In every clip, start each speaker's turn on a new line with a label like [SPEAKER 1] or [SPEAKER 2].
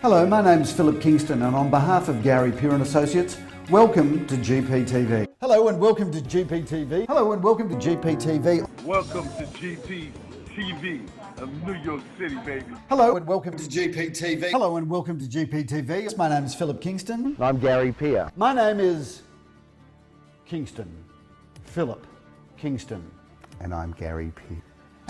[SPEAKER 1] Hello, my name's Philip Kingston, and on behalf of Gary Peer and Associates, welcome to GPTV. Hello and welcome to GPTV. Hello and welcome to GPTV.
[SPEAKER 2] Welcome to GPTV of New York City, baby.
[SPEAKER 1] Hello and welcome to GPTV. Hello and welcome to GPTV. My name's Philip Kingston.
[SPEAKER 3] I'm Gary Peer.
[SPEAKER 1] My name is Kingston. Philip Kingston.
[SPEAKER 3] And I'm Gary Peer.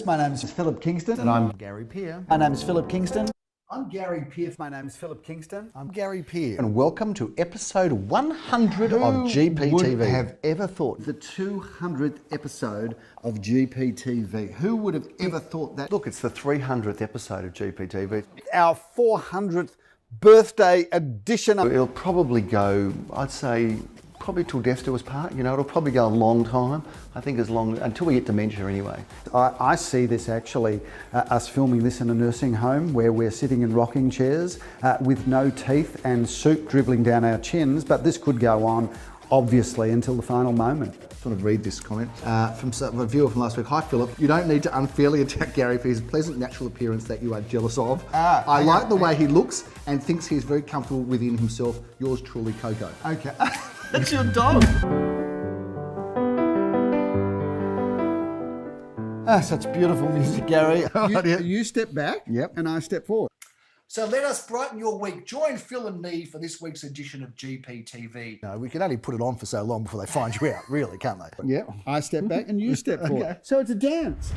[SPEAKER 1] My name's Philip Kingston.
[SPEAKER 3] And I'm Gary Peer.
[SPEAKER 1] My name's Philip Kingston.
[SPEAKER 3] I'm Gary Peer.
[SPEAKER 1] My name's Philip Kingston.
[SPEAKER 3] I'm Gary Peer. And welcome to episode 100 of GPTV.
[SPEAKER 1] Who would have ever thought the 200th episode of GPTV? Who would have ever thought that?
[SPEAKER 3] Look, it's the 300th episode of GPTV.
[SPEAKER 1] Our 400th birthday edition.
[SPEAKER 3] It'll probably go, I'd say, probably till death do us part. You know, it'll probably go a long time. I think as long, until we get dementia anyway.
[SPEAKER 1] I see this actually, us filming this in a nursing home where we're sitting in rocking chairs with no teeth and soup dribbling down our chins, but this could go on, obviously, until the final moment.
[SPEAKER 4] I just want to read this comment from a viewer from last week. Hi Philip, you don't need to unfairly attack Gary for his pleasant natural appearance that you are jealous of. I like the way he looks and thinks he's very comfortable within himself. Yours truly, Coco.
[SPEAKER 1] Okay. That's your dog. Such beautiful music, Gary. You step back,
[SPEAKER 4] Yep.
[SPEAKER 1] and I step forward.
[SPEAKER 4] So let us brighten your week. Join Phil and me for this week's edition of GPTV. No, we can only put it on for so long before they find you out, really, can't they?
[SPEAKER 1] Yeah, I step back and you step forward.
[SPEAKER 4] Okay.
[SPEAKER 1] So it's a dance.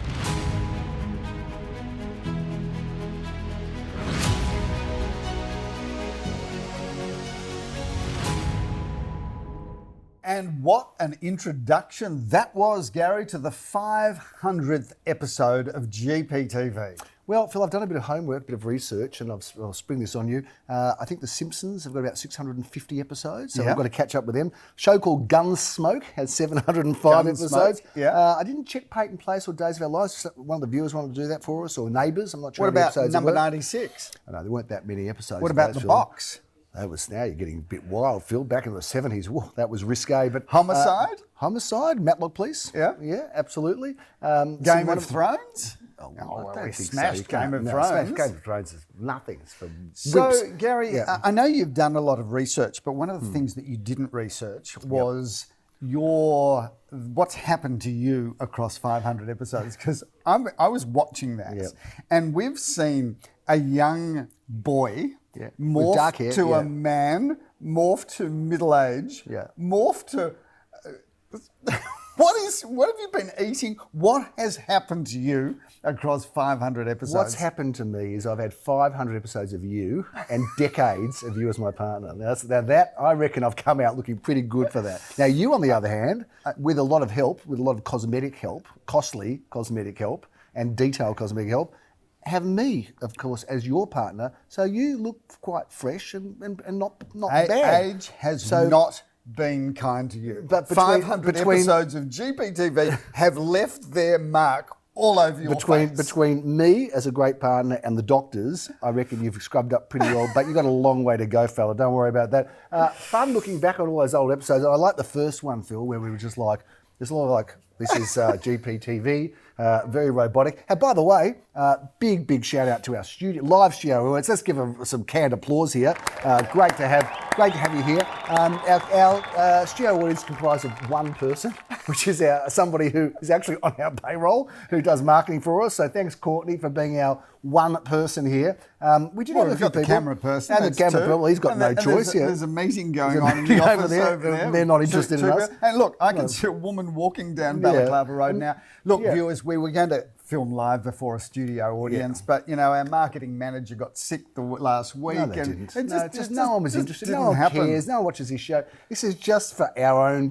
[SPEAKER 1] And what an introduction that was, Gary, to the 500th episode of GPTV.
[SPEAKER 4] Well, Phil, I've done a bit of homework, a bit of research, and I'll spring this on you. I think the Simpsons have got about 650 episodes, so we've got to catch up with them. A show called Gunsmoke has 705 episodes.
[SPEAKER 1] Yeah.
[SPEAKER 4] I didn't check Peyton Place or Days of Our Lives. One of the viewers wanted to do that for us, or Neighbours. I'm not sure.
[SPEAKER 1] What
[SPEAKER 4] how many
[SPEAKER 1] about
[SPEAKER 4] episodes
[SPEAKER 1] number
[SPEAKER 4] there were.
[SPEAKER 1] 96?
[SPEAKER 4] I know, there weren't that many episodes.
[SPEAKER 1] What
[SPEAKER 4] of
[SPEAKER 1] about
[SPEAKER 4] those,
[SPEAKER 1] The
[SPEAKER 4] Phil.
[SPEAKER 1] Box?
[SPEAKER 4] That was, now you're getting a bit wild, Phil. Back in the 70s, whoa, that was risque. But
[SPEAKER 1] Homicide?
[SPEAKER 4] Homicide, Matlock Police.
[SPEAKER 1] Yeah.
[SPEAKER 4] Yeah, absolutely.
[SPEAKER 1] Game of Thrones?
[SPEAKER 4] Oh,
[SPEAKER 1] I
[SPEAKER 4] I
[SPEAKER 1] don't
[SPEAKER 4] don't
[SPEAKER 1] think
[SPEAKER 4] think
[SPEAKER 1] smashed
[SPEAKER 4] so. You can't-
[SPEAKER 1] Game of
[SPEAKER 4] no,
[SPEAKER 1] Thrones.
[SPEAKER 4] smashed Game of Thrones is nothing. It's for
[SPEAKER 1] So,
[SPEAKER 4] wimps.
[SPEAKER 1] Gary,
[SPEAKER 4] Yeah.
[SPEAKER 1] I know you've done a lot of research, but one of the things that you didn't research was what's happened to you across 500 episodes. Because I was watching that,
[SPEAKER 4] Yep.
[SPEAKER 1] and we've seen a young boy
[SPEAKER 4] Yeah. With dark hair,
[SPEAKER 1] morph to
[SPEAKER 4] yeah.
[SPEAKER 1] a man, morph to middle age,
[SPEAKER 4] Yeah.
[SPEAKER 1] morph to... What have you been eating? What has happened to you across 500 episodes?
[SPEAKER 4] What's happened to me is I've had 500 episodes of you and decades of you as my partner. Now that, I reckon I've come out looking pretty good for that. Now you, on the other hand, with a lot of help, with a lot of cosmetic help, costly cosmetic help and detailed cosmetic help, have me, of course, as your partner. So you look quite fresh and not bad.
[SPEAKER 1] Age has not been kind to you.
[SPEAKER 4] But
[SPEAKER 1] 500 episodes of GPTV have left their mark all over your face.
[SPEAKER 4] Between me as a great partner and the doctors, I reckon you've scrubbed up pretty well, but you've got a long way to go, fella. Don't worry about that. Fun looking back on all those old episodes. I like the first one, Phil, where we were just like, there's a lot of like, this is GPTV, very robotic. And by the way, big shout out to our live studio audience. Let's give some canned applause here. Great to have you here. Our studio audience is comprised of one person, which is somebody who is actually on our payroll, who does marketing for us. So thanks, Courtney, for being our one person here. We did have a few people.
[SPEAKER 1] The camera person.
[SPEAKER 4] And the camera person. Well, he's got no choice.
[SPEAKER 1] There's a meeting going on in the office over there.
[SPEAKER 4] They're not interested in us.
[SPEAKER 1] And look, I can see a woman walking down Balaclava Road now. Look, viewers, we were going to film live before a studio audience, but our marketing manager got sick last week.
[SPEAKER 4] No, they
[SPEAKER 1] and
[SPEAKER 4] didn't. No one was interested. No one
[SPEAKER 1] happen.
[SPEAKER 4] cares. No one watches this show. This is just for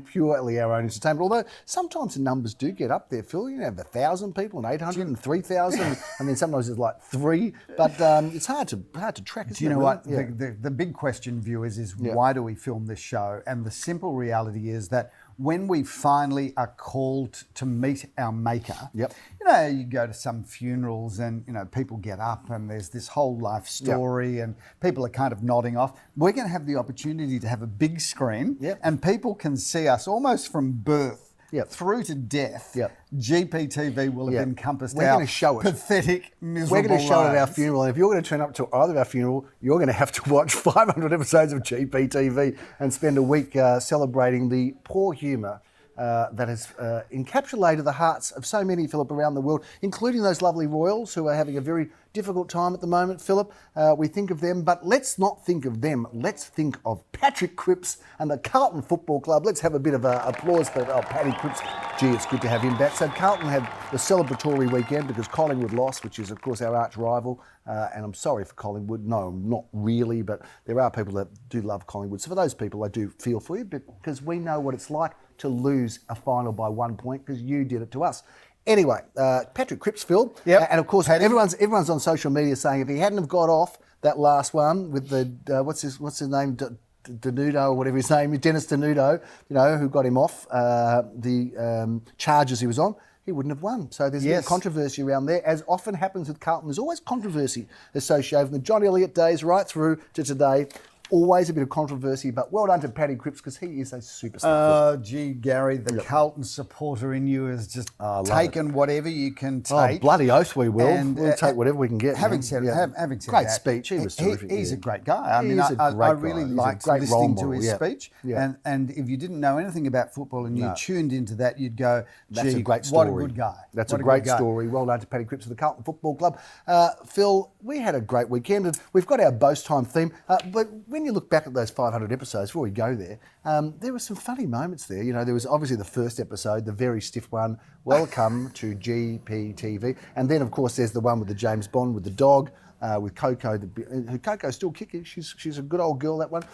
[SPEAKER 4] purely our own entertainment. Although sometimes the numbers do get up there, Phil. You have 1,000 people and 800 and 3,000, and then sometimes it's like 3. But it's hard to track.
[SPEAKER 1] Do you know what? Yeah. The big question, viewers, is why do we film this show? And the simple reality is that when we finally are called to meet our maker, you go to some funerals and people get up and there's this whole life story and people are kind of nodding off. We're going to have the opportunity to have a big screen and people can see us almost from birth through to death,
[SPEAKER 4] Yep.
[SPEAKER 1] GPTV will have encompassed
[SPEAKER 4] We're
[SPEAKER 1] our
[SPEAKER 4] gonna show it.
[SPEAKER 1] pathetic, miserable
[SPEAKER 4] We're going to show it at our
[SPEAKER 1] lives.
[SPEAKER 4] funeral, and if you're going to turn up to either of our funeral, you're going to have to watch 500 episodes of GPTV and spend a week celebrating the poor humour that has encapsulated the hearts of so many, Philip, around the world, including those lovely royals who are having a very difficult time at the moment, Philip. We think of them, but let's not think of them. Let's think of Patrick Cripps and the Carlton Football Club. Let's have a bit of applause for Paddy Cripps. Gee, it's good to have him back. So Carlton had the celebratory weekend because Collingwood lost, which is, of course, our arch rival. And I'm sorry for Collingwood. No, not really, but there are people that do love Collingwood. So for those people, I do feel for you because we know what it's like to lose a final by 1 point because you did it to us. Anyway, Patrick Cripps, Phil, and of course everyone's on social media saying if he hadn't have got off that last one with the what's his name, Denudo or whatever his name is, Dennis Denudo, who got him off the charges he was on, he wouldn't have won. So there's been controversy around there, as often happens with Carlton. There's always controversy associated with the John Elliott days right through to today. Always a bit of controversy, but well done to Paddy Cripps because he is a superstar.
[SPEAKER 1] Oh, gee, Gary, the Carlton supporter in you has just taken whatever you can take.
[SPEAKER 4] Oh, bloody oath we will.
[SPEAKER 1] And,
[SPEAKER 4] we'll take whatever we can get.
[SPEAKER 1] Having said
[SPEAKER 4] great
[SPEAKER 1] that,
[SPEAKER 4] speech. He was terrific.
[SPEAKER 1] He's a great guy. I mean,
[SPEAKER 4] He's a
[SPEAKER 1] I
[SPEAKER 4] great
[SPEAKER 1] really
[SPEAKER 4] guy. He's a
[SPEAKER 1] liked
[SPEAKER 4] great role
[SPEAKER 1] listening to
[SPEAKER 4] model,
[SPEAKER 1] his speech.
[SPEAKER 4] Yeah.
[SPEAKER 1] And if you didn't know anything about football and you tuned into that, you'd go,
[SPEAKER 4] That's a great story.
[SPEAKER 1] What a good guy.
[SPEAKER 4] That's a great story. Well done to Paddy Cripps of the Carlton Football Club. Phil, we had a great weekend and we've got our boast time theme. But when you look back at those 500 episodes, before we go there were some funny moments there. There was obviously the first episode, the very stiff one, Welcome to GPTV. And then, of course, there's the one with the James Bond, with the dog, with Coco. Coco's still kicking. She's a good old girl, that one.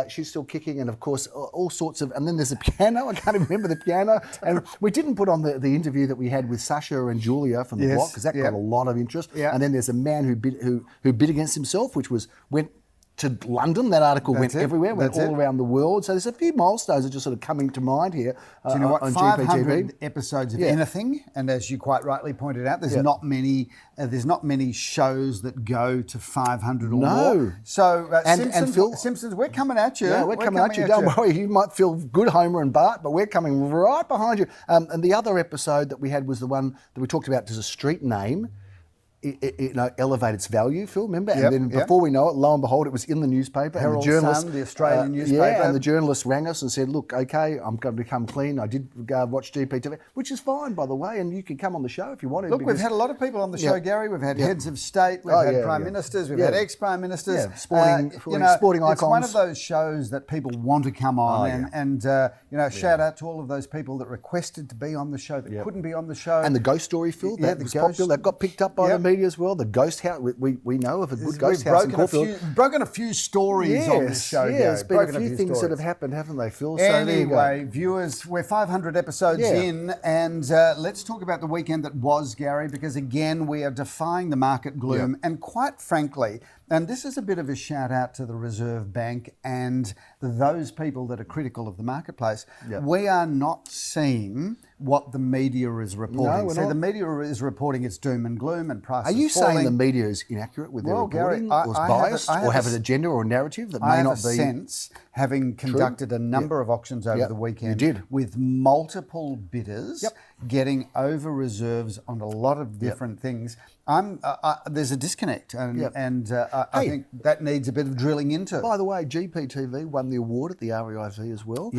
[SPEAKER 4] She's still kicking. And, of course, all sorts of... And then there's a piano. I can't remember the piano. And we didn't put on the interview that we had with Sasha and Julia from the block because that got a lot of interest. Yeah. And then there's a man who bid against himself, which went to London. That article went everywhere, went all around the world. So there's a few milestones that are just sort of coming to mind here.
[SPEAKER 1] Do you know what?
[SPEAKER 4] On
[SPEAKER 1] 500
[SPEAKER 4] GPTV.
[SPEAKER 1] episodes of anything, and as you quite rightly pointed out, there's not many. There's not many shows that go to 500 or more. So Simpsons, we're coming at you.
[SPEAKER 4] Yeah, we're coming at you. Don't worry, you might feel good, Homer and Bart, but we're coming right behind you. And the other episode that we had was the one that we talked about. Does a street name elevate its value, Phil, remember? And then before we know it, lo and behold, it was in the newspaper.
[SPEAKER 1] Herald
[SPEAKER 4] and the journalist,
[SPEAKER 1] Sun, the Australian newspaper.
[SPEAKER 4] Yeah, and the journalist rang us and said, look, okay, I'm going to become clean. I did watch GPTV, which is fine, by the way, and you can come on the show if you wanted.
[SPEAKER 1] Look, we've had a lot of people on the show, Gary. We've had heads of state, we've had prime ministers, we've had ex-prime ministers.
[SPEAKER 4] Sporting icons.
[SPEAKER 1] It's one of those shows that people want to come on and shout out to all of those people that requested to be on the show that couldn't be on the show.
[SPEAKER 4] And the ghost story, Phil, that was popular. That got picked up by the media as well. The ghost house, we know of a good ghost house in Caulfield.
[SPEAKER 1] We've broken a few stories on this show, Gary.
[SPEAKER 4] There's been a few things that have happened, haven't they, Phil? So
[SPEAKER 1] anyway, viewers, we're 500 episodes in, and let's talk about the weekend that was, Gary, because again, we are defying the market gloom, and quite frankly, and this is a bit of a shout out to the Reserve Bank and those people that are critical of the marketplace. We are not seeing what the media is reporting. So the media is reporting it's doom and gloom and prices falling.
[SPEAKER 4] Are you saying the media is inaccurate with their reporting,
[SPEAKER 1] Gary,
[SPEAKER 4] or is biased, or have an agenda or narrative that may not be?
[SPEAKER 1] I have a sense, having conducted a number of auctions over the weekend,
[SPEAKER 4] you did.
[SPEAKER 1] with multiple bidders getting over reserves on a lot of different things. There's a disconnect, and I think that needs a bit of drilling into.
[SPEAKER 4] By the way, GPTV won the award at the REIV as well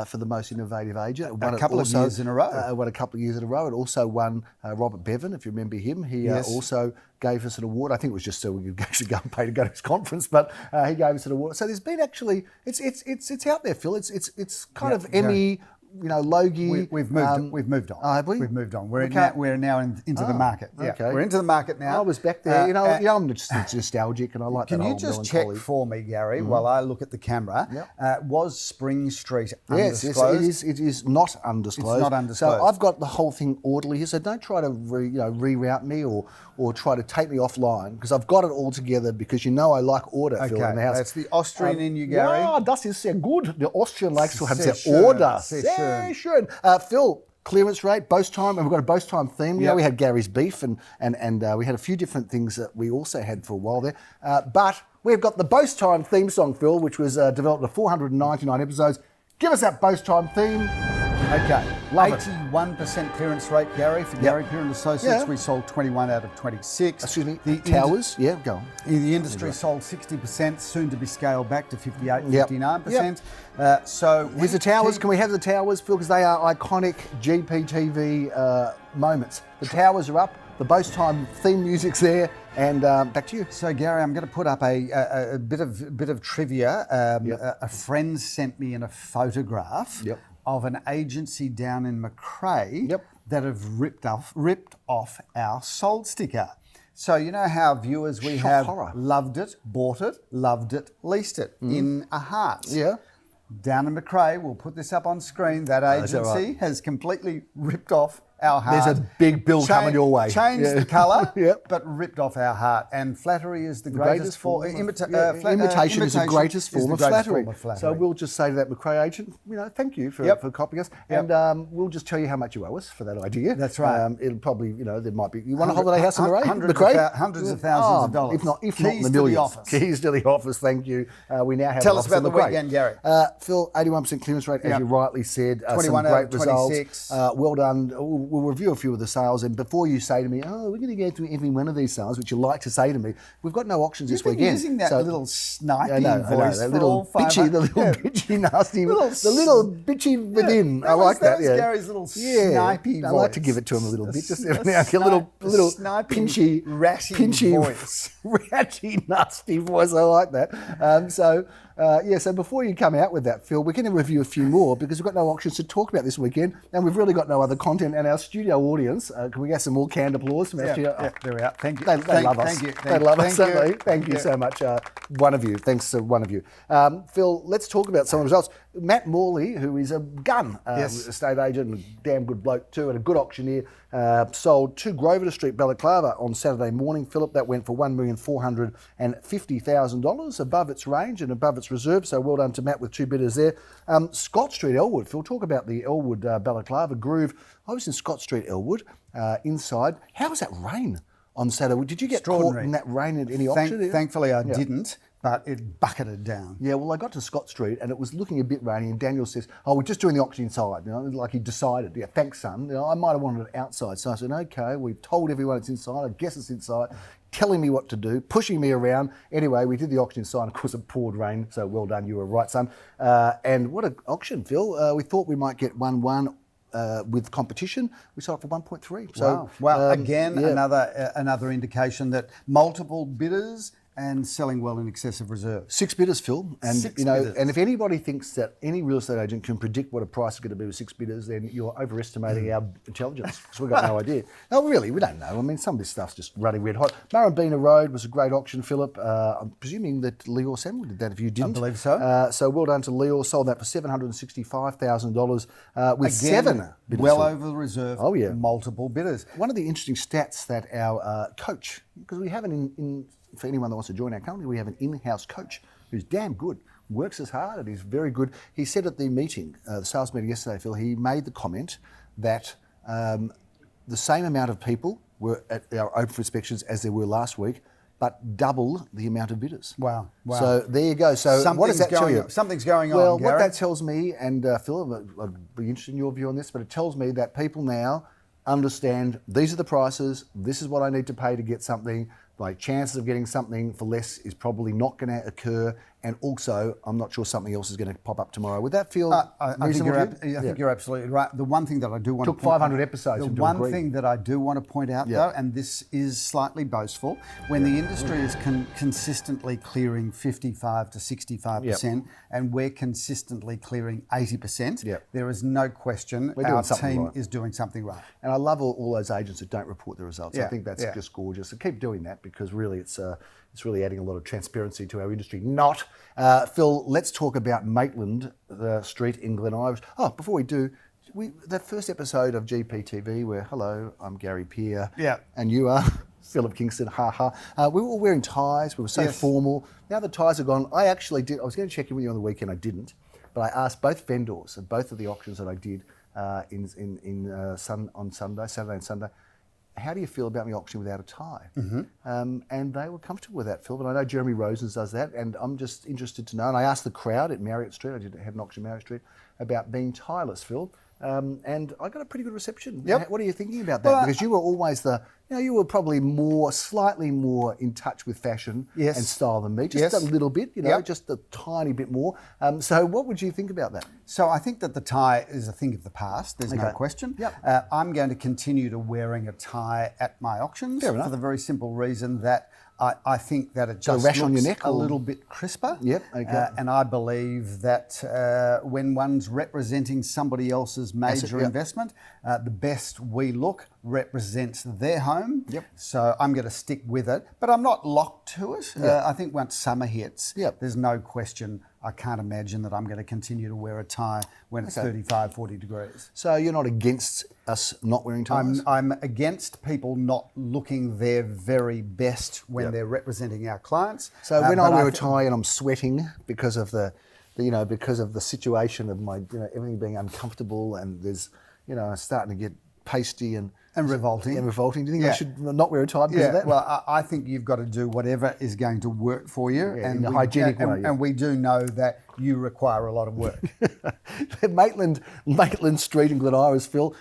[SPEAKER 4] for the most innovative agent.
[SPEAKER 1] A couple of years in a row.
[SPEAKER 4] Won a couple of years in a row. It also won Robert Bevan, if you remember him. He also gave us an award. I think it was just so we could actually go and pay to go to his conference, but he gave us an award. So there's been actually, it's out there, Phil. It's kind of Emmy. Logie.
[SPEAKER 1] We've moved on.
[SPEAKER 4] Oh, have we?
[SPEAKER 1] We've moved on. We're now into the market.
[SPEAKER 4] Okay.
[SPEAKER 1] We're into the market now.
[SPEAKER 4] I was back there. I'm just nostalgic, and I like that.
[SPEAKER 1] Can you just check for me, Gary, while I look at the camera? Was Spring Street undisclosed?
[SPEAKER 4] Yes, it is not undisclosed.
[SPEAKER 1] It's not undisclosed.
[SPEAKER 4] So I've got the whole thing orderly here. So don't try to reroute me or try to take me offline, because I've got it all together, because I like order, Phil, in the house.
[SPEAKER 1] That's the Austrian in you, Gary.
[SPEAKER 4] Ja, das ist sehr gut. The Austrian likes to have their order. Sehr schön. Phil, clearance rate, boast time, and we've got a boast time theme. We had Gary's beef, and we had a few different things that we also had for a while there. But we've got the boast time theme song, Phil, which was developed to 499 episodes. Give us that boast time theme.
[SPEAKER 1] Okay,
[SPEAKER 4] Love it.
[SPEAKER 1] 81% clearance rate, Gary, for Gary Pier and Associates.
[SPEAKER 4] Yeah.
[SPEAKER 1] We sold 21 out of 26.
[SPEAKER 4] Excuse me,
[SPEAKER 1] The
[SPEAKER 4] towers? Yeah, go on.
[SPEAKER 1] The industry sold 60%, soon to be scaled back to 58,
[SPEAKER 4] Yep.
[SPEAKER 1] 59%. So
[SPEAKER 4] With the towers, can we have the towers, Phil? Because they are iconic GPTV moments. The towers are up, the Boast Time theme music's there, and back to you.
[SPEAKER 1] So Gary, I'm going to put up a bit of trivia. A friend sent me in a photograph of an agency down in Macrae that have ripped off our sold sticker. So you know how viewers we
[SPEAKER 4] Shock
[SPEAKER 1] have
[SPEAKER 4] horror.
[SPEAKER 1] loved it, bought it, loved it, leased it in a heart.
[SPEAKER 4] Yeah.
[SPEAKER 1] Down in Macrae, we'll put this up on screen. That
[SPEAKER 4] is
[SPEAKER 1] agency
[SPEAKER 4] that right?
[SPEAKER 1] has completely ripped off our heart.
[SPEAKER 4] There's a big bill coming your way.
[SPEAKER 1] Changed the colour,
[SPEAKER 4] Yep.
[SPEAKER 1] but ripped off our heart. And flattery is the
[SPEAKER 4] Greatest
[SPEAKER 1] greatest form.
[SPEAKER 4] Imitation is the greatest form of flattery.
[SPEAKER 1] flattery.
[SPEAKER 4] So we'll just say to that Macrae agent, thank you for copying us, and we'll just tell you how much you owe us for that idea.
[SPEAKER 1] That's right.
[SPEAKER 4] It'll probably, there might be. You want a holiday house in Macrae?
[SPEAKER 1] Hundreds of thousands of dollars.
[SPEAKER 4] If not
[SPEAKER 1] Keys
[SPEAKER 4] in the
[SPEAKER 1] to
[SPEAKER 4] millions.
[SPEAKER 1] the office.
[SPEAKER 4] Keys to the office. Thank you. We now have.
[SPEAKER 1] Tell
[SPEAKER 4] an
[SPEAKER 1] us
[SPEAKER 4] office
[SPEAKER 1] about
[SPEAKER 4] in
[SPEAKER 1] the
[SPEAKER 4] Macrae.
[SPEAKER 1] weekend, Gary.
[SPEAKER 4] Phil, 81% clearance rate, as you rightly said.
[SPEAKER 1] 21
[SPEAKER 4] some
[SPEAKER 1] out
[SPEAKER 4] great
[SPEAKER 1] of 26.
[SPEAKER 4] results. Well done. We'll review a few of the sales, and before you say to me, "Oh, we're going to go through every one of these sales," which you like to say to me, we've got no auctions this
[SPEAKER 1] You've been
[SPEAKER 4] weekend.
[SPEAKER 1] using that little sniping
[SPEAKER 4] I know,
[SPEAKER 1] voice
[SPEAKER 4] that
[SPEAKER 1] for
[SPEAKER 4] little
[SPEAKER 1] all
[SPEAKER 4] bitchy, the little bitchy, nasty, the little bitchy within. I like that.
[SPEAKER 1] That was Gary's little snipey voice.
[SPEAKER 4] I like to give it to him a little bit, just every now and again, a little
[SPEAKER 1] sniping,
[SPEAKER 4] pinchy,
[SPEAKER 1] ratty voice.
[SPEAKER 4] ratty, nasty voice. I like that. So before you come out with that, Phil, we're going to review a few more because we've got no auctions to talk about this weekend, and we've really got no other content. And our studio audience, can we get some more canned applause from our studio?
[SPEAKER 1] Yeah, there we are. Thank you.
[SPEAKER 4] They love us.
[SPEAKER 1] Thank you.
[SPEAKER 4] They love us,
[SPEAKER 1] Thank
[SPEAKER 4] don't
[SPEAKER 1] you.
[SPEAKER 4] they? Thank you so much, one of you. Thanks to one of you. Phil, let's talk about some of the results. Matt Morley, who is a gun estate agent and a damn good bloke too, and a good auctioneer, sold 2 Grosvenor Street, Balaclava on Saturday morning. Philip, that went for $1,450,000, above its range and above its reserve. So well done to Matt with 2 bidders there. Scott Street, Elwood. Phil, talk about the Elwood Balaclava groove. I was in Scott Street, Elwood, inside. How was that rain on Saturday? Did you get caught in that rain at any auction?
[SPEAKER 1] Thankfully, I didn't, but it bucketed down.
[SPEAKER 4] Yeah, well, I got to Scott Street and it was looking a bit rainy, and Daniel says, "Oh, we're just doing the auction inside." Like he decided. Yeah, thanks, son. I might have wanted it outside. So I said, "Okay, we've told everyone it's inside. I guess it's inside." Telling me what to do, pushing me around. Anyway, we did the auction inside. Of course, it poured rain. So well done, you were right, son. And what an auction, Phil. We thought we might get 1-1. With competition, we sold it for 1.3. So,
[SPEAKER 1] wow. Again, another indication that multiple bidders and selling well in excess of reserve.
[SPEAKER 4] 6 bidders, Phil, and
[SPEAKER 1] 6
[SPEAKER 4] bidders.
[SPEAKER 1] bidders.
[SPEAKER 4] And if anybody thinks that any real estate agent can predict what a price is going to be with 6 bidders, then you're overestimating our intelligence, because we've got no idea. No, really, we don't know. I mean, some of this stuff's just running red hot. Murrumbina Road was a great auction, Philip. I'm presuming that Leor Samuel did that. If you didn't,
[SPEAKER 1] I believe so.
[SPEAKER 4] So well done to Leor. Sold that for $765,000 with 7 bidders.
[SPEAKER 1] Well over the reserve.
[SPEAKER 4] Oh yeah,
[SPEAKER 1] multiple bidders.
[SPEAKER 4] One of the interesting stats that our coach, because we have for anyone that wants to join our company, we have an in-house coach who's damn good, works as hard, and he's very good. He said at the meeting, the sales meeting yesterday, Phil, he made the comment that the same amount of people were at our open for inspections as there were last week, but double the amount of bidders.
[SPEAKER 1] Wow.
[SPEAKER 4] So there you go. So what does that tell you?
[SPEAKER 1] Something's going on,
[SPEAKER 4] Well,
[SPEAKER 1] Gary.
[SPEAKER 4] what that tells me, and Phil, I'd be interested in your view on this, but it tells me that people now understand these are the prices, this is what I need to pay to get something. My chances of getting something for less is probably not going to occur, and also I'm not sure something else is going to pop up tomorrow. Would that feel reasonable?
[SPEAKER 1] I think you're absolutely right. The one thing that I do want
[SPEAKER 4] Took
[SPEAKER 1] to point
[SPEAKER 4] 500 episodes.
[SPEAKER 1] The one thing that I do want to point out though, and this is slightly boastful, when the industry is consistently clearing 55 to 65%, and we're consistently clearing 80%, there is no question our team is doing something right.
[SPEAKER 4] And I love all those agents that don't report the results. I think that's just gorgeous. So keep doing that, because really it's really adding a lot of transparency to our industry. Not. Phil, let's talk about Maitland Street in Glen Iris. Oh, before we do, that first episode of GPTV where, hello, I'm Gary Peer, and you are Philip Kingston, we were all wearing ties, we were so formal. Now the ties are gone. I actually did, I was going to check in with you on the weekend, I didn't, but I asked both vendors at both of the auctions that I did on Saturday and Sunday, how do you feel about me auctioning without a tie? And they were comfortable with that, Phil. But I know Jeremy Rosens does that, and I'm just interested to know. And I asked the crowd at Marriott Street, I had an auction at Marriott Street, about being tieless, Phil. and I got a pretty good reception.
[SPEAKER 1] Yep.
[SPEAKER 4] What are you thinking about that?
[SPEAKER 1] Well,
[SPEAKER 4] Because you were always you were probably slightly more in touch with fashion
[SPEAKER 1] Yes.
[SPEAKER 4] and style than me, just
[SPEAKER 1] Yes.
[SPEAKER 4] a little bit,
[SPEAKER 1] Yep.
[SPEAKER 4] just a tiny bit more. So what would you think about that?
[SPEAKER 1] So I think that the tie is a thing of the past. There's no
[SPEAKER 4] Okay.
[SPEAKER 1] question.
[SPEAKER 4] Yep.
[SPEAKER 1] I'm going to continue to wearing a tie at my auctions
[SPEAKER 4] Fair enough.
[SPEAKER 1] for the very simple reason that I think that it just
[SPEAKER 4] rash on your
[SPEAKER 1] looks
[SPEAKER 4] neck
[SPEAKER 1] a
[SPEAKER 4] or-
[SPEAKER 1] little bit crisper.
[SPEAKER 4] Yep, okay.
[SPEAKER 1] And I believe that when one's representing somebody else's major
[SPEAKER 4] yep.
[SPEAKER 1] investment, the best we look represents their home.
[SPEAKER 4] Yep.
[SPEAKER 1] So I'm going to stick with it, but I'm not locked to it. I think once summer hits,
[SPEAKER 4] Yep.
[SPEAKER 1] there's no question. I can't imagine that I'm going to continue to wear a tie when it's 35, 40 degrees.
[SPEAKER 4] So you're not against us not wearing ties?
[SPEAKER 1] I'm against people not looking their very best when
[SPEAKER 4] Yep.
[SPEAKER 1] they're representing our clients.
[SPEAKER 4] So when I
[SPEAKER 1] but
[SPEAKER 4] wear a
[SPEAKER 1] think-
[SPEAKER 4] tie and I'm sweating because of because of the situation of my everything being uncomfortable and there's starting to get pasty and
[SPEAKER 1] revolting.
[SPEAKER 4] do you think I
[SPEAKER 1] Yeah.
[SPEAKER 4] should not wear a tie because of
[SPEAKER 1] Yeah,
[SPEAKER 4] that?
[SPEAKER 1] well, I think you've got to do whatever is going to work for you,
[SPEAKER 4] Yeah, in a hygienic way, yeah.
[SPEAKER 1] And we do know that you require a lot of work.
[SPEAKER 4] Maitland Street in Glen Iris, Phil,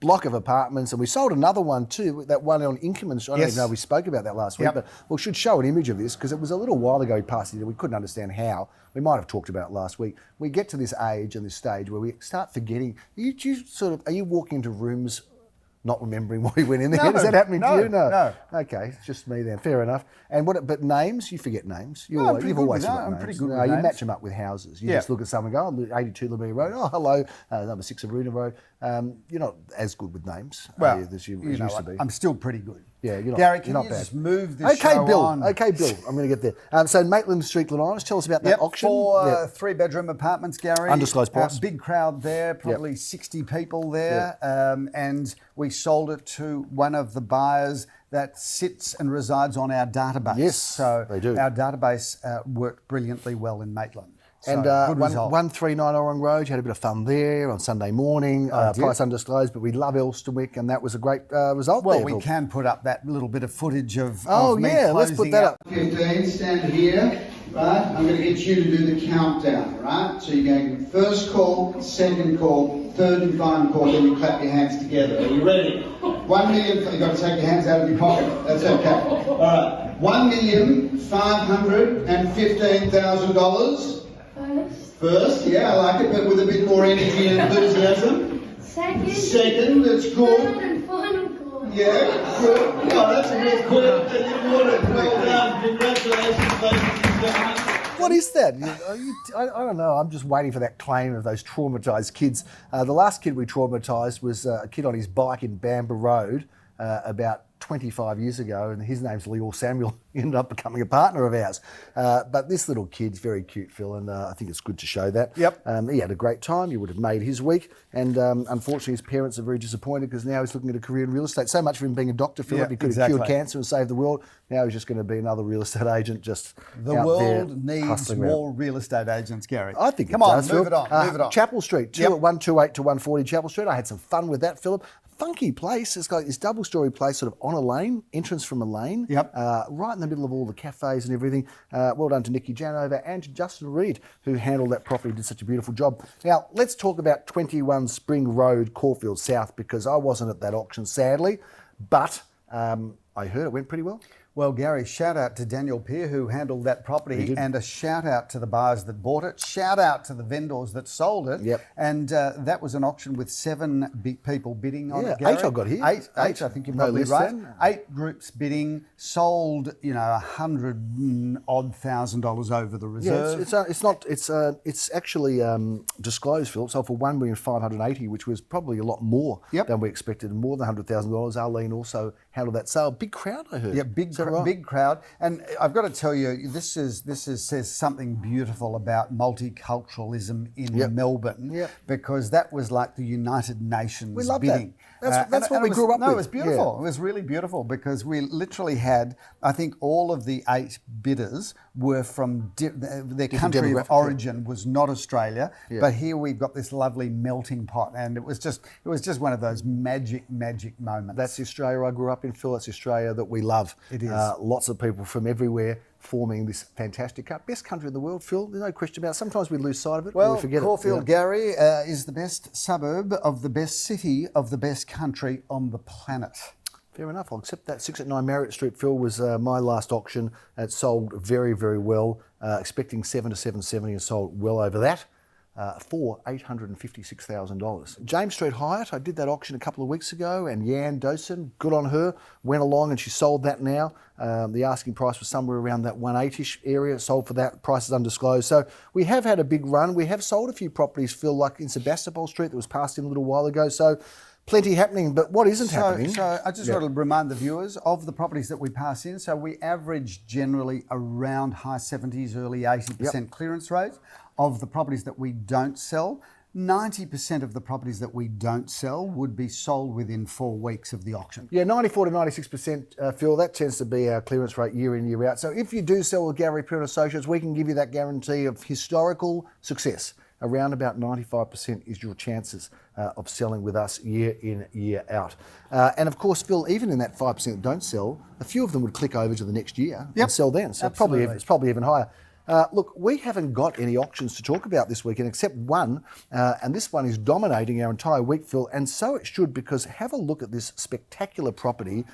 [SPEAKER 4] block of apartments, and we sold another one too, that one on Inkerman. I don't
[SPEAKER 1] Yes.
[SPEAKER 4] even know we spoke about that last week,
[SPEAKER 1] Yep.
[SPEAKER 4] but we should show an image of this because it was a little while ago we passed it. We couldn't understand how. We might have talked about it last week. We get to this age and this stage where we start forgetting. Are you walking into rooms not remembering why you went in there?
[SPEAKER 1] No,
[SPEAKER 4] Is that happening to you?
[SPEAKER 1] no.
[SPEAKER 4] Okay, it's just me then. Fair enough. And but names, you forget names.
[SPEAKER 1] No, I'm pretty
[SPEAKER 4] You've
[SPEAKER 1] good
[SPEAKER 4] always
[SPEAKER 1] with that.
[SPEAKER 4] forgotten
[SPEAKER 1] I'm pretty
[SPEAKER 4] names.
[SPEAKER 1] good
[SPEAKER 4] No,
[SPEAKER 1] with
[SPEAKER 4] you
[SPEAKER 1] names.
[SPEAKER 4] match them up with houses. You
[SPEAKER 1] Yeah.
[SPEAKER 4] just look at someone and go, 82 Lamia Road. Oh, hello, number 6 of Aruna Road. You're not as good with names
[SPEAKER 1] Well,
[SPEAKER 4] as you
[SPEAKER 1] you
[SPEAKER 4] used
[SPEAKER 1] know
[SPEAKER 4] to
[SPEAKER 1] what?
[SPEAKER 4] be.
[SPEAKER 1] I'm still pretty good.
[SPEAKER 4] Yeah, you're not.
[SPEAKER 1] Gary, can
[SPEAKER 4] you're not
[SPEAKER 1] you
[SPEAKER 4] bad.
[SPEAKER 1] just move this
[SPEAKER 4] Okay,
[SPEAKER 1] show
[SPEAKER 4] Bill.
[SPEAKER 1] on?
[SPEAKER 4] Okay, Bill. I'm going to get there. So Maitland Street, Glen Iris. Tell us about that
[SPEAKER 1] Yep,
[SPEAKER 4] auction.
[SPEAKER 1] 4
[SPEAKER 4] Yep.
[SPEAKER 1] 3-bedroom apartments, Gary.
[SPEAKER 4] Undisclosed price.
[SPEAKER 1] Big crowd there, probably 60 people there. And we sold it to one of the buyers that sits and resides on our database.
[SPEAKER 4] Yes,
[SPEAKER 1] so
[SPEAKER 4] they do.
[SPEAKER 1] Our database worked brilliantly well in Maitland. So,
[SPEAKER 4] And
[SPEAKER 1] good result.
[SPEAKER 4] 139 Orong Road, you had a bit of fun there on Sunday morning.
[SPEAKER 1] did.
[SPEAKER 4] Price undisclosed, but we love Elstonwick, and that was a great result
[SPEAKER 1] Well,
[SPEAKER 4] there.
[SPEAKER 1] we
[SPEAKER 4] Bill.
[SPEAKER 1] can put up that little bit of footage of
[SPEAKER 4] Oh,
[SPEAKER 1] me
[SPEAKER 4] yeah, let's put
[SPEAKER 1] closing
[SPEAKER 4] that
[SPEAKER 1] out.
[SPEAKER 4] up.
[SPEAKER 1] 15, stand here, right? I'm going to get you to do the countdown, right? So you're going first call, second call, third and final call, then you clap your hands together. Are you ready? 1 million, you've got to take your hands out of your pocket. That's okay. All right. $1,515,000. First, yeah, I like it, but with a bit more energy and enthusiasm. Second, that's good.
[SPEAKER 5] Third and final call.
[SPEAKER 1] Yeah, good. Oh, that's a real quick. And you won it. Well done. Congratulations, ladies and gentlemen.
[SPEAKER 4] What is that? I don't know. I'm just waiting for that claim of those traumatised kids. The last kid we traumatised was a kid on his bike in Bamber Road about 25 years ago, and his name's Leor Samuel. He ended up becoming a partner of ours. But this little kid's very cute, Phil, and I think it's good to show that.
[SPEAKER 1] Yep.
[SPEAKER 4] He had a great time. You would have made his week. And unfortunately, his parents are very disappointed because now he's looking at a career in real estate. So much for him being a doctor, Philip.
[SPEAKER 1] Yep,
[SPEAKER 4] He could have
[SPEAKER 1] exactly.
[SPEAKER 4] cured cancer and saved the world. Now he's just going to be another real estate agent just
[SPEAKER 1] The
[SPEAKER 4] out there
[SPEAKER 1] world needs
[SPEAKER 4] hustling around.
[SPEAKER 1] more real estate agents, Gary.
[SPEAKER 4] I think
[SPEAKER 1] Come
[SPEAKER 4] it
[SPEAKER 1] on,
[SPEAKER 4] does,
[SPEAKER 1] move
[SPEAKER 4] Phil.
[SPEAKER 1] it on, move it on.
[SPEAKER 4] Chapel Street, 2
[SPEAKER 1] Yep.
[SPEAKER 4] at 128 to 140 Chapel Street. I had some fun with that, Philip. Funky place. It's got this double-storey place sort of on a lane, entrance from a lane.
[SPEAKER 1] Yep.
[SPEAKER 4] Right in the middle of all the cafes and everything. Well done to Nikki Janover and to Justin Reed, who handled that property, did such a beautiful job. Now, let's talk about 21 Spring Road, Caulfield South, because I wasn't at that auction, sadly, but I heard it went pretty well.
[SPEAKER 1] Well, Gary, shout out to Daniel Peer who handled that property, and a shout out to the buyers that bought it, shout out to the vendors that sold it.
[SPEAKER 4] Yep.
[SPEAKER 1] And that was an auction with 7 people bidding on
[SPEAKER 4] Yeah,
[SPEAKER 1] it, Gary.
[SPEAKER 4] 8 I got here.
[SPEAKER 1] Eight,
[SPEAKER 4] Eight.
[SPEAKER 1] I think you're
[SPEAKER 4] No
[SPEAKER 1] probably
[SPEAKER 4] less
[SPEAKER 1] right.
[SPEAKER 4] than.
[SPEAKER 1] 8 groups bidding, sold, $100,000 over the reserve.
[SPEAKER 4] It's actually disclosed, Philip. So for $1,580,000, which was probably a lot more
[SPEAKER 1] Yep.
[SPEAKER 4] than we expected, and more than $100,000. Arlene also handled that sale. Big crowd, I heard.
[SPEAKER 1] Yeah,
[SPEAKER 4] Is that right?
[SPEAKER 1] big crowd, and I've got to tell you, this says something beautiful about multiculturalism in
[SPEAKER 4] Yep.
[SPEAKER 1] Melbourne,
[SPEAKER 4] Yep.
[SPEAKER 1] because that was like the United Nations
[SPEAKER 4] We love that.
[SPEAKER 1] bidding.
[SPEAKER 4] That's what
[SPEAKER 1] and
[SPEAKER 4] we
[SPEAKER 1] it was,
[SPEAKER 4] grew up
[SPEAKER 1] no,
[SPEAKER 4] with.
[SPEAKER 1] it was beautiful.
[SPEAKER 4] Yeah.
[SPEAKER 1] It was really beautiful because we literally had, I think, all of the 8 bidders were from their country of
[SPEAKER 4] demographic,
[SPEAKER 1] origin was not Australia,
[SPEAKER 4] Yeah.
[SPEAKER 1] but here we've got this lovely melting pot, and it was just one of those magic moments.
[SPEAKER 4] That's the Australia I grew up in, Phil. That's the Australia that we love.
[SPEAKER 1] It is.
[SPEAKER 4] Lots of people from everywhere forming this fantastic best country in the world, Phil. There's no question about it. Sometimes we lose sight of it. Or
[SPEAKER 1] Well,
[SPEAKER 4] we forget
[SPEAKER 1] Caulfield,
[SPEAKER 4] it.
[SPEAKER 1] Gary, is the best suburb of the best city of the best country on the planet.
[SPEAKER 4] Fair enough. I'll accept that. 6 at 9 Marriott Street, Phil, was my last auction. It sold very, very well. Expecting 7 to 770 and sold well over that. For $856,000. James Street Hyatt, I did that auction a couple of weeks ago, and Jan Dosen, good on her, went along and she sold that now. The asking price was somewhere around that 180-ish area, sold for that, price is undisclosed. So we have had a big run. We have sold a few properties, Phil, like in Sebastopol Street that was passed in a little while ago. So plenty happening, but what isn't happening?
[SPEAKER 1] So I just want to remind the viewers of the properties that we pass in. So we average generally around high 70s, early 80% clearance rates. Of the properties that we don't sell, 90% of the properties that we don't sell would be sold within 4 weeks of the auction.
[SPEAKER 4] Yeah, 94 to 96%, Phil, that tends to be our clearance rate year in, year out. So if you do sell with Gary Peer & Associates, we can give you that guarantee of historical success. Around about 95% is your chances of selling with us year in, year out. And of course, Phil, even in that 5% that don't sell, a few of them would click over to the next year and sell then. So it's probably even higher. Look, we haven't got any auctions to talk about this weekend except one, and this one is dominating our entire week, Phil, and so it should, because have a look at this spectacular property,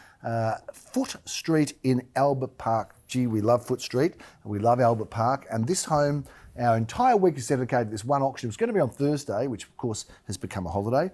[SPEAKER 4] Foot Street in Albert Park. Gee, we love Foot Street, and we love Albert Park, and this home, our entire week is dedicated to this one auction. It was going to be on Thursday, which of course has become a holiday,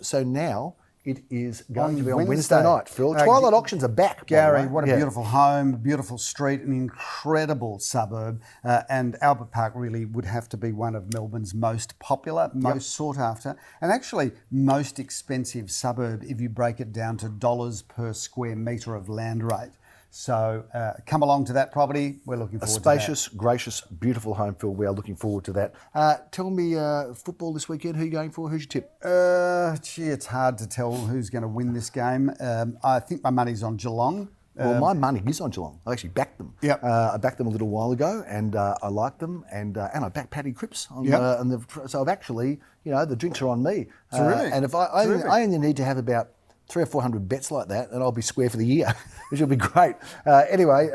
[SPEAKER 4] so now it is going to be on Wednesday night, Phil. Twilight auctions are back.
[SPEAKER 1] Gary, what a beautiful home, beautiful street, an incredible suburb. And Albert Park really would have to be one of Melbourne's most popular, most sought after, and actually most expensive suburb if you break it down to dollars per square metre of land rate. So come along to that property. We're looking forward to that.
[SPEAKER 4] A spacious, gracious, beautiful home, Phil. We are looking forward to that. Tell me, football this weekend, who are you going for? Who's your tip?
[SPEAKER 1] It's hard to tell who's going to win this game. I think my money's on Geelong.
[SPEAKER 4] Well, my money is on Geelong. I actually backed them.
[SPEAKER 1] Yep.
[SPEAKER 4] I backed them a little while ago, and I liked them, and I backed Paddy Cripps. So I've actually, the drinks are on me.
[SPEAKER 1] Terrific.
[SPEAKER 4] And if I only need to have about 300 or 400 bets like that, and I'll be square for the year, which will be great. Anyway,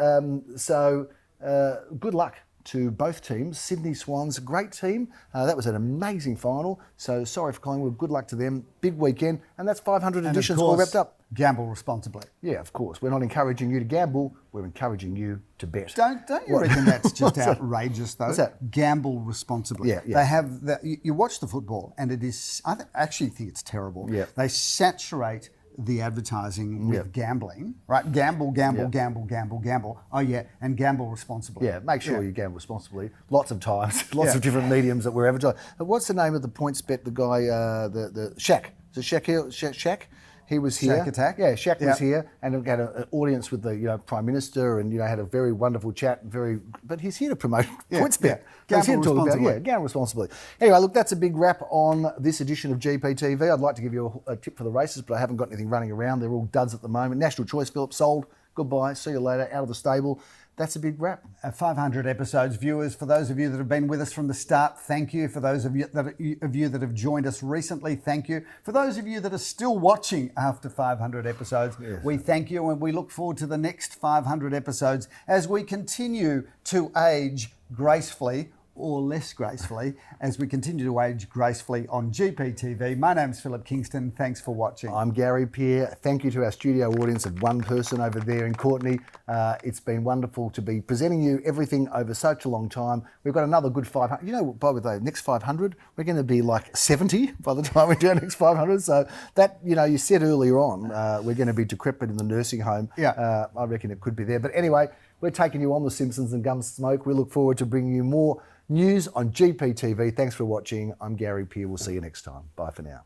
[SPEAKER 4] good luck to both teams. Sydney Swans, a great team. That was an amazing final. So sorry for Collingwood. Good luck to them. Big weekend, and that's 500 editions all wrapped up.
[SPEAKER 1] Gamble responsibly.
[SPEAKER 4] Yeah, of course. We're not encouraging you to gamble. We're encouraging you to bet.
[SPEAKER 1] Don't you reckon that's just outrageous, though?
[SPEAKER 4] What's that?
[SPEAKER 1] Gamble responsibly.
[SPEAKER 4] Yeah.
[SPEAKER 1] They have you watch the football, and it is. I actually think it's terrible.
[SPEAKER 4] Yeah.
[SPEAKER 1] They saturate the advertising with gambling, right? Gamble. Oh yeah, and gamble responsibly.
[SPEAKER 4] Yeah, make sure you gamble responsibly. Lots of times, lots of different mediums that we're advertising. What's the name of the points bet? The guy, the Shaq. Is it Shaq here? Shaq? He was here.
[SPEAKER 1] Shaq Attack.
[SPEAKER 4] Yeah, Shaq was here, and we had an audience with the Prime Minister, and had a very wonderful chat. But he's here to promote points bet.
[SPEAKER 1] Gamble responsibly.
[SPEAKER 4] Gamble responsibly. Anyway, look, that's a big wrap on this edition of GPTV. I'd like to give you a tip for the races, but I haven't got anything running around. They're all duds at the moment. National Choice, Philip, sold. Goodbye. See you later. Out of the stable. That's a big wrap.
[SPEAKER 1] 500 episodes, viewers. For those of you that have been with us from the start, thank you. For those of you that have joined us recently, thank you. For those of you that are still watching after 500 episodes, we thank you, and we look forward to the next 500 episodes as we continue to age gracefully, or less gracefully, as we continue to age gracefully on GPTV. My name's Philip Kingston. Thanks for watching.
[SPEAKER 4] I'm Gary Peer. Thank you to our studio audience of one person over there in Courtney. It's been wonderful to be presenting you everything over such a long time. We've got another good 500. By the way, next 500, we're going to be like 70 by the time we do our next 500. So that, you said earlier on, we're going to be decrepit in the nursing home.
[SPEAKER 1] Yeah.
[SPEAKER 4] I reckon it could be there. But anyway, we're taking you on the Simpsons and Gunsmoke. We look forward to bringing you more news on GPTV. Thanks for watching. I'm Gary Peer. We'll see you next time. Bye for now.